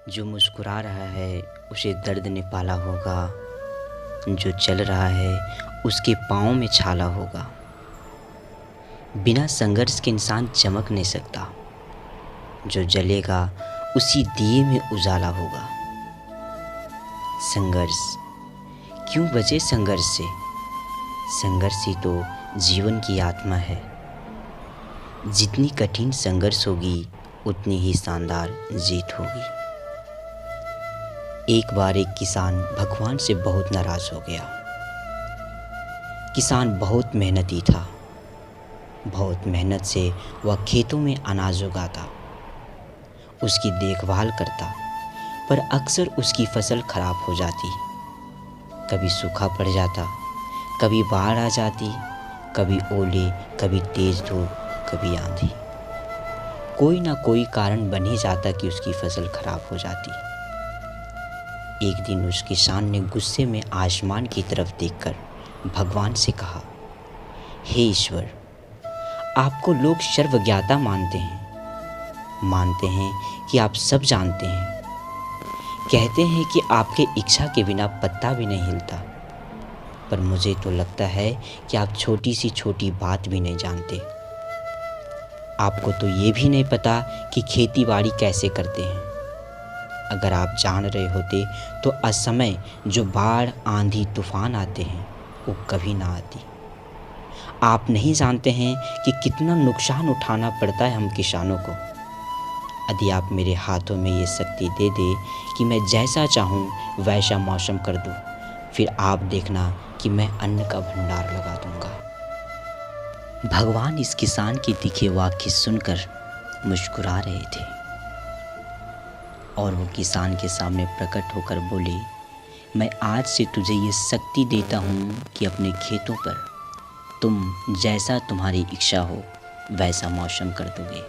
जो मुस्कुरा रहा है उसे दर्द ने पाला होगा। जो चल रहा है उसके पाँव में छाला होगा। बिना संघर्ष के इंसान चमक नहीं सकता। जो जलेगा उसी दिए में उजाला होगा। संघर्ष क्यों बचे संघर्ष से? संघर्ष ही तो जीवन की आत्मा है। जितनी कठिन संघर्ष होगी उतनी ही शानदार जीत होगी। एक बार एक किसान भगवान से बहुत नाराज़ हो गया। किसान बहुत मेहनती था। बहुत मेहनत से वह खेतों में अनाज उगाता, उसकी देखभाल करता, पर अक्सर उसकी फसल खराब हो जाती। कभी सूखा पड़ जाता, कभी बाढ़ आ जाती, कभी ओले, कभी तेज धूप, कभी आंधी। कोई ना कोई कारण बन ही जाता कि उसकी फसल खराब हो जाती। एक दिन उस किसान ने गुस्से में आसमान की तरफ देखकर भगवान से कहा, हे ईश्वर, आपको लोग सर्वज्ञाता मानते हैं कि आप सब जानते हैं। कहते हैं कि आपके इच्छा के बिना पत्ता भी नहीं हिलता, पर मुझे तो लगता है कि आप छोटी सी छोटी बात भी नहीं जानते। आपको तो ये भी नहीं पता कि खेती बाड़ी कैसे करते हैं। अगर आप जान रहे होते तो असमय जो बाढ़, आंधी, तूफान आते हैं वो कभी ना आती। आप नहीं जानते हैं कि कितना नुकसान उठाना पड़ता है हम किसानों को। यदि आप मेरे हाथों में ये शक्ति दे दे कि मैं जैसा चाहूँ वैसा मौसम कर दूँ, फिर आप देखना कि मैं अन्न का भंडार लगा दूँगा। भगवान इस किसान के तीखे वाक्य सुनकर मुस्कुरा रहे थे और वो किसान के सामने प्रकट होकर बोले, मैं आज से तुझे ये शक्ति देता हूँ कि अपने खेतों पर तुम जैसा तुम्हारी इच्छा हो वैसा मौसम कर दोगे।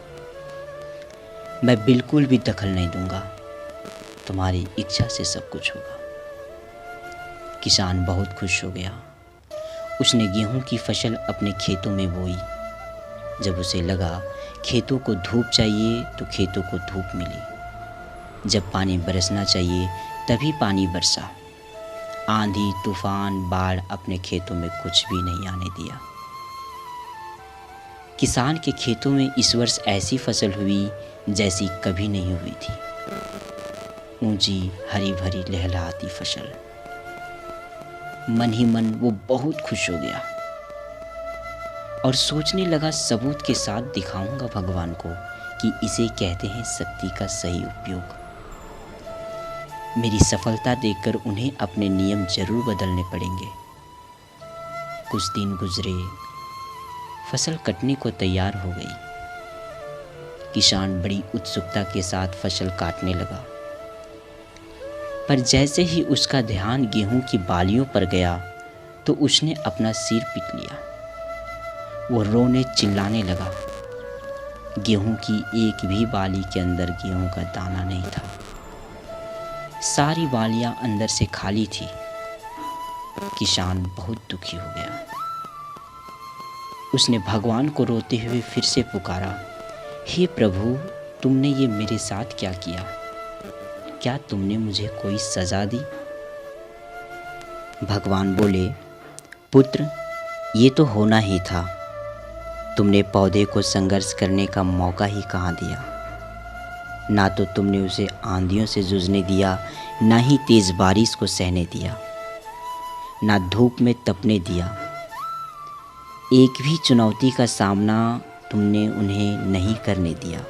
मैं बिल्कुल भी दखल नहीं दूंगा, तुम्हारी इच्छा से सब कुछ होगा। किसान बहुत खुश हो गया। उसने गेहूं की फसल अपने खेतों में बोई। जब उसे लगा खेतों को धूप चाहिए तो खेतों को धूप मिली। जब पानी बरसना चाहिए तभी पानी बरसा। आंधी, तूफान, बाढ़ अपने खेतों में कुछ भी नहीं आने दिया। किसान के खेतों में इस वर्ष ऐसी फसल हुई जैसी कभी नहीं हुई थी। ऊंची, हरी भरी, लहलहाती फसल। मन ही मन वो बहुत खुश हो गया और सोचने लगा, सबूत के साथ दिखाऊंगा भगवान को कि इसे कहते हैं शक्ति का सही उपयोग। मेरी सफलता देखकर उन्हें अपने नियम जरूर बदलने पड़ेंगे। कुछ दिन गुजरे, फसल कटने को तैयार हो गई। किसान बड़ी उत्सुकता के साथ फसल काटने लगा, पर जैसे ही उसका ध्यान गेहूं की बालियों पर गया तो उसने अपना सिर पीट लिया। वो रोने चिल्लाने लगा। गेहूं की एक भी बाली के अंदर गेहूं का दाना नहीं था। सारी बालियां अंदर से खाली थी। किसान बहुत दुखी हो गया। उसने भगवान को रोते हुए फिर से पुकारा, हे प्रभु, तुमने ये मेरे साथ क्या किया? क्या तुमने मुझे कोई सजा दी? भगवान बोले, पुत्र, ये तो होना ही था। तुमने पौधे को संघर्ष करने का मौका ही कहाँ दिया। ना तो तुमने उसे आंधियों से जूझने दिया, ना ही तेज बारिश को सहने दिया, ना धूप में तपने दिया। एक भी चुनौती का सामना तुमने उन्हें नहीं करने दिया।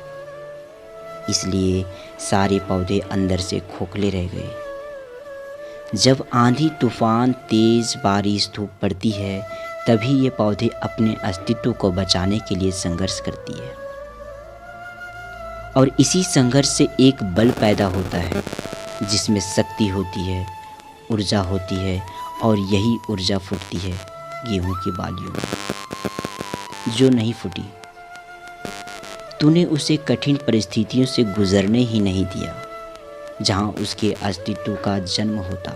इसलिए सारे पौधे अंदर से खोखले रह गए। जब आंधी, तूफान, तेज बारिश, धूप पड़ती है तभी ये पौधे अपने अस्तित्व को बचाने के लिए संघर्ष करती है। और इसी संघर्ष से एक बल पैदा होता है जिसमें शक्ति होती है, ऊर्जा होती है, और यही ऊर्जा फूटती है गेहूं की बालियों में जो नहीं फूटी। तूने उसे कठिन परिस्थितियों से गुजरने ही नहीं दिया जहां उसके अस्तित्व का जन्म होता।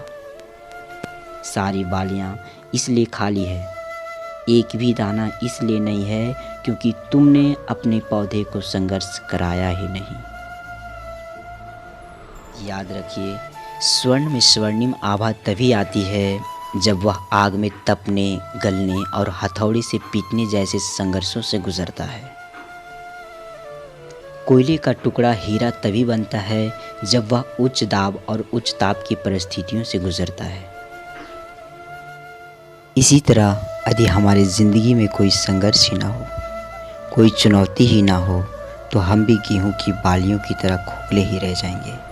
सारी बालियां इसलिए खाली है, एक भी दाना इसलिए नहीं है क्योंकि तुमने अपने पौधे को संघर्ष कराया ही नहीं। याद रखिए, स्वर्ण में स्वर्णिम आभा तभी आती है जब वह आग में तपने, गलने और हथौड़े से पीटने जैसे संघर्षों से गुजरता है। कोयले का टुकड़ा हीरा तभी बनता है जब वह उच्च दाब और उच्च ताप की परिस्थितियों से गुजरता है। इसी तरह यदि हमारी ज़िंदगी में कोई संघर्ष ही ना हो, कोई चुनौती ही ना हो, तो हम भी गेहूं की बालियों की तरह खोखले ही रह जाएंगे।